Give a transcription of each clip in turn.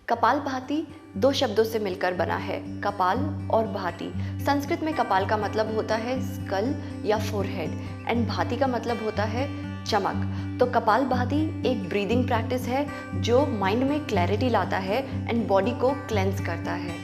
कपालभाति दो शब्दों से मिलकर बना है, कपाल और भाति। संस्कृत में कपाल का मतलब होता है स्कल या फोरहेड एंड भाति का मतलब होता है चमक। तो कपालभाति एक ब्रीदिंग प्रैक्टिस है जो माइंड में क्लैरिटी लाता है एंड बॉडी को क्लेंस करता है।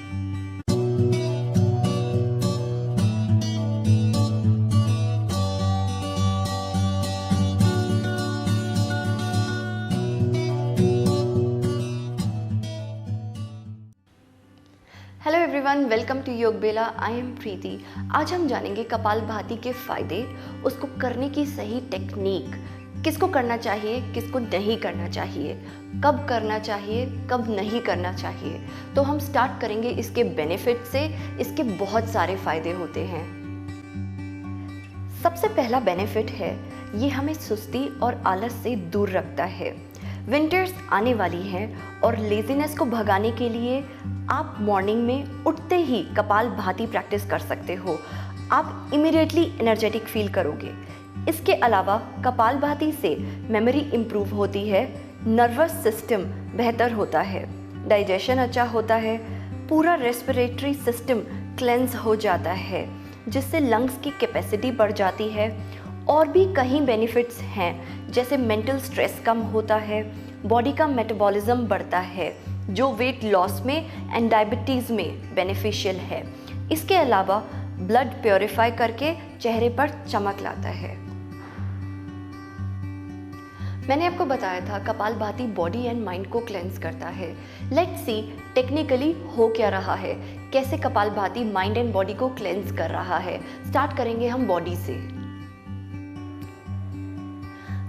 हेलो एवरीवन, वेलकम टू योग बेला। आई एम प्रीति। आज हम जानेंगे कपालभाति के फायदे, उसको करने की सही टेक्निक, किसको करना चाहिए किसको नहीं करना चाहिए, कब करना चाहिए कब नहीं करना चाहिए। तो हम स्टार्ट करेंगे इसके बेनिफिट से। इसके बहुत सारे फायदे होते हैं। सबसे पहला बेनिफिट है, ये हमें सुस्ती और आलस से दूर रखता है। विंटर्स आने वाली हैं और लेज़ीनेस को भगाने के लिए आप मॉर्निंग में उठते ही कपालभाति प्रैक्टिस कर सकते हो। आप इमीडिएटली एनर्जेटिक फील करोगे। इसके अलावा कपालभाति से मेमोरी इम्प्रूव होती है, नर्वस सिस्टम बेहतर होता है, डाइजेशन अच्छा होता है, पूरा रेस्पिरेटरी सिस्टम क्लेंस हो जाता है, जिससे लंग्स की कैपेसिटी बढ़ जाती है। और भी कई बेनिफिट्स हैं, जैसे मेंटल स्ट्रेस कम होता है, बॉडी का मेटाबॉलिज्म बढ़ता है जो वेट लॉस में एंड डायबिटीज़ में बेनिफिशियल है। इसके अलावा ब्लड प्योरीफाई करके चेहरे पर चमक लाता है। मैंने आपको बताया था कपालभाति बॉडी एंड माइंड को क्लेंस करता है। लेट्स सी टेक्निकली हो क्या रहा है, कैसे कपालभाति माइंड एंड बॉडी को क्लेंस कर रहा है। स्टार्ट करेंगे हम बॉडी से।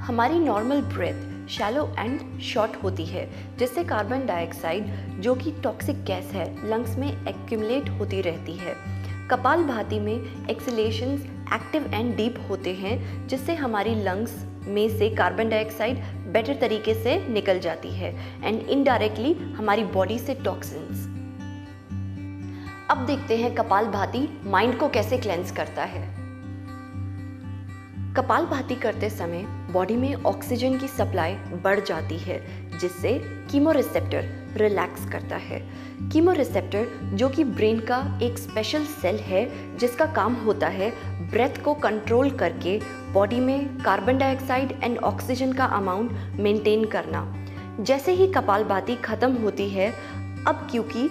हमारी normal breath shallow and short होती है, जिससे कार्बन डाइऑक्साइड जो कि टॉक्सिक गैस है लंग्स में एक्यूमुलेट होती रहती है। कपालभाति में एक्सलेशंस एक्टिव एंड डीप होते हैं, जिससे हमारी लंग्स में से कार्बन डाइऑक्साइड बेटर तरीके से निकल जाती है एंड इनडायरेक्टली हमारी बॉडी से टॉक्सिन्स। अब देखते हैं कपालभाति माइंड को कैसे क्लेंस करता है। कपालभाति करते समय बॉडी में ऑक्सीजन की सप्लाई बढ़ जाती है, जिससे कीमोरिसेप्टर रिलैक्स करता है। कीमोरिसेप्टर जो कि ब्रेन का एक स्पेशल सेल है, जिसका काम होता है ब्रेथ को कंट्रोल करके बॉडी में कार्बन डाइऑक्साइड एंड ऑक्सीजन का अमाउंट मेंटेन करना। जैसे ही कपालभाति खत्म होती है, अब क्योंकि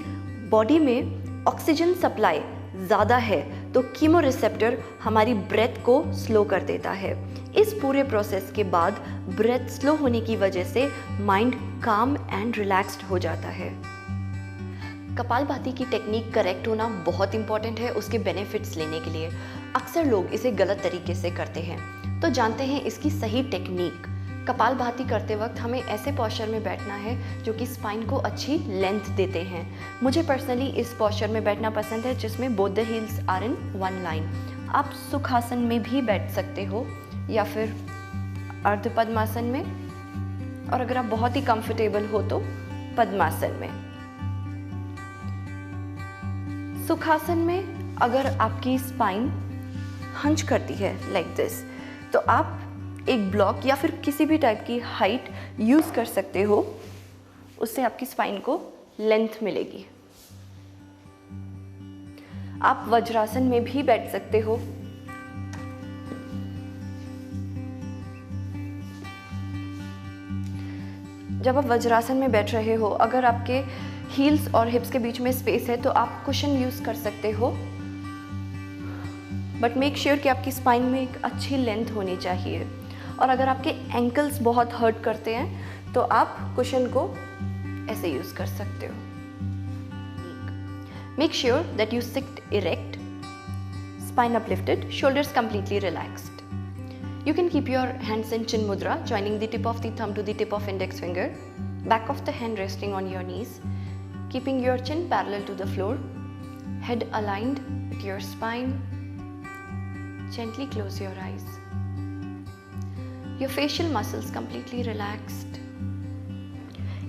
बॉडी में ऑक्सीजन सप्लाई ज़्यादा है तो कीमोरिसेप्टर हमारी ब्रेथ को स्लो कर देता है। इस पूरे प्रोसेस के बाद ब्रेथ स्लो होने की वजह से माइंड काम एंड रिलैक्स्ड हो जाता है। कपालभाति की टेक्निक करेक्ट होना बहुत इंपॉर्टेंट है उसके बेनिफिट्स लेने के लिए। अक्सर लोग इसे गलत तरीके से करते हैं, तो जानते हैं इसकी सही टेक्निक। कपालभाति करते वक्त हमें ऐसे पोस्चर में बैठना है जो कि स्पाइन को अच्छी लेंथ देते हैं। मुझे पर्सनली इस पोस्चर में बैठना पसंद है जिसमें both the heels are in one line. आप सुखासन में भी बैठ सकते हो या फिर अर्ध पद्मासन में, और अगर आप बहुत ही कंफर्टेबल हो तो पद्मासन में। सुखासन में अगर आपकी स्पाइन हंच करती है लाइक दिस, तो आप एक ब्लॉक या फिर किसी भी टाइप की हाइट यूज़ कर सकते हो, उससे आपकी स्पाइन को लेंथ मिलेगी। आप वज्रासन में भी बैठ सकते हो। जब आप वज्रासन में बैठ रहे हो, अगर आपके हील्स और हिप्स के बीच में स्पेस है तो आप कुशन यूज़ कर सकते हो, बट मेक श्योर कि आपकी स्पाइन में एक अच्छी लेंथ होनी चाहिए। और अगर आपके एंकल्स बहुत हर्ट करते हैं तो आप कुशन को ऐसे यूज कर सकते हो। Make sure that you sit erect, spine uplifted, shoulders completely relaxed. You can keep your hands in chin mudra, joining the tip of the thumb to the tip of index finger, back of the hand resting on your knees, keeping your chin parallel to the floor, head aligned with your spine. Gently close your eyes. Your facial muscles completely relaxed.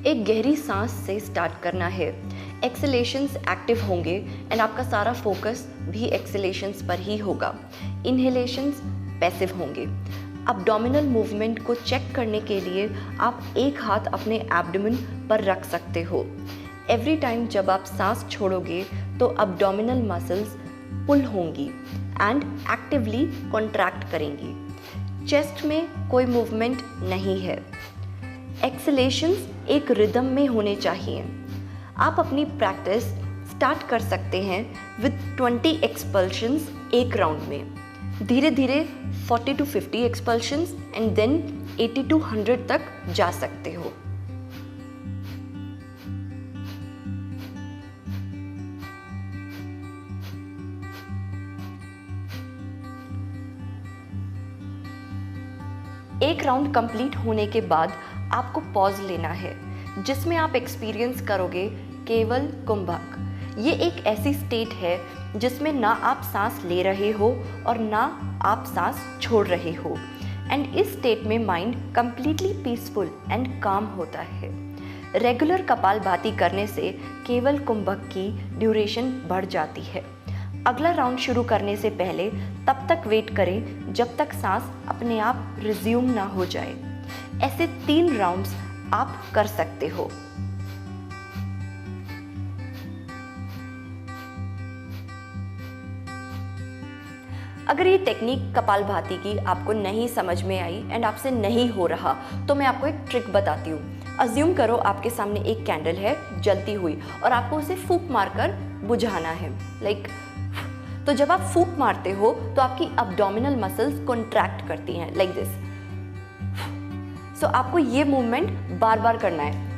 एक गहरी सांस से start करना है। एक्सलेशंस active होंगे and आपका सारा focus भी एक्सलेशंस पर ही होगा। इनहेलेशंस पैसिव होंगे। अब्डोमिनल मूवमेंट को चेक करने के लिए आप एक हाथ अपने एब्डोमेन पर रख सकते हो। एवरी टाइम जब आप सांस छोड़ोगे तो अब्डोमिनल मसल्स पुल होंगी एंड एक्टिवली कॉन्ट्रैक्ट करेंगी। चेस्ट में कोई मूवमेंट नहीं है। एक्सलेशंस एक रिदम में होने चाहिए। आप अपनी प्रैक्टिस स्टार्ट कर सकते हैं विद 20 एक्सपल्शंस एक राउंड में, धीरे धीरे 40 to 50 एक्सपल्शंस एंड देन 80 to 100 तक जा सकते हो। एक राउंड कंप्लीट होने के बाद आपको पॉज लेना है, जिसमें आप एक्सपीरियंस करोगे केवल कुंभक। ये एक ऐसी स्टेट है जिसमें ना आप सांस ले रहे हो और ना आप सांस छोड़ रहे हो, एंड इस स्टेट में माइंड कंप्लीटली पीसफुल एंड काम होता है। रेगुलर कपालभाति करने से केवल कुंभक की ड्यूरेशन बढ़ जाती है। अगला राउंड शुरू करने से पहले तब तक वेट करें जब तक सांस अपने आप रिज्यूम ना हो जाए। ऐसे 3 राउंड्स आप कर सकते हो। अगर ये टेक्निक कपालभाति की आपको नहीं समझ में आई एंड आपसे नहीं हो रहा तो मैं आपको एक ट्रिक बताती हूँ। अज्यूम करो आपके सामने एक कैंडल है जलती हुई और आपको उसे फूंक मारकर बुझाना है। तो जब आप फूंक मारते हो तो आपकी अब्डोमिनल मसल्स कॉन्ट्रैक्ट करती हैं लाइक दिस। सो आपको ये मूवमेंट बार बार करना है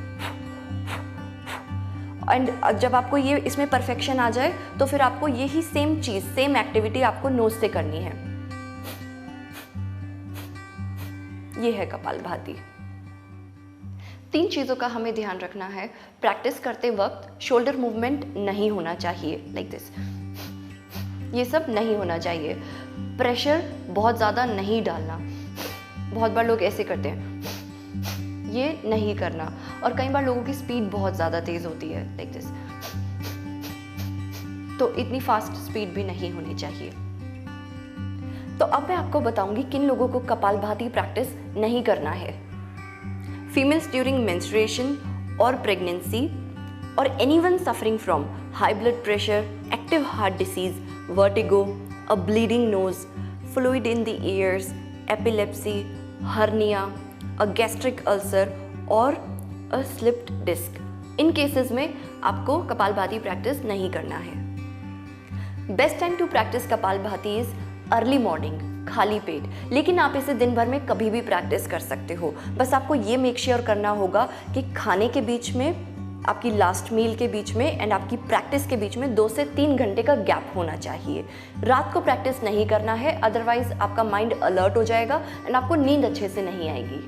एंड जब आपको ये इसमें परफेक्शन आ जाए तो फिर आपको यही सेम चीज, सेम एक्टिविटी आपको नोज से करनी है। ये है कपालभाति। 3 चीजों का हमें ध्यान रखना है। प्रैक्टिस करते वक्त शोल्डर मूवमेंट नहीं होना चाहिए लाइक दिस, ये सब नहीं होना चाहिए। प्रेशर बहुत ज़्यादा नहीं डालना। बहुत बार लोग ऐसे करते हैं, ये नहीं करना। और कई बार लोगों की स्पीड बहुत ज़्यादा तेज़ होती है लाइक दिस, तो इतनी फास्ट स्पीड भी नहीं होनी चाहिए। तो अब मैं आपको बताऊंगी किन लोगों को कपालभाति प्रैक्टिस नहीं करना है। फीमेल्स ड्यूरिंग मेंस्ट्रुएशन और प्रेगनेंसी, और anyone suffering from high blood pressure, active heart disease, vertigo, a bleeding nose, fluid in the ears, epilepsy, hernia, a gastric ulcer और अ स्लिप्ड डिस्क। इन केसेस में आपको kapalbhati practice नहीं करना है। Best time to practice kapalbhati is early morning, खाली पेट। लेकिन आप इसे दिन भर में कभी भी प्रैक्टिस कर सकते हो। बस आपको ये मेक श्योर करना होगा कि खाने के बीच में, आपकी लास्ट मील के बीच में एंड आपकी प्रैक्टिस के बीच में 2 से 3 घंटे का गैप होना चाहिए। रात को प्रैक्टिस नहीं करना है, अदरवाइज आपका माइंड अलर्ट हो जाएगा एंड आपको नींद अच्छे से नहीं आएगी।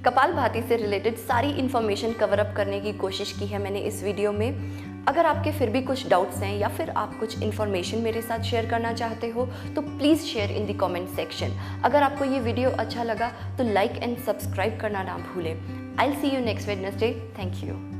कपालभाति से रिलेटेड सारी इन्फॉर्मेशन कवर अप करने की कोशिश की है मैंने इस वीडियो में। अगर आपके फिर भी कुछ डाउट्स हैं या फिर आप कुछ इन्फॉर्मेशन मेरे साथ शेयर करना चाहते हो तो please share in the comment section. अगर आपको ये वीडियो अच्छा लगा तो लाइक एंड सब्सक्राइब करना ना भूलें। I will see you next Wednesday. Thank you.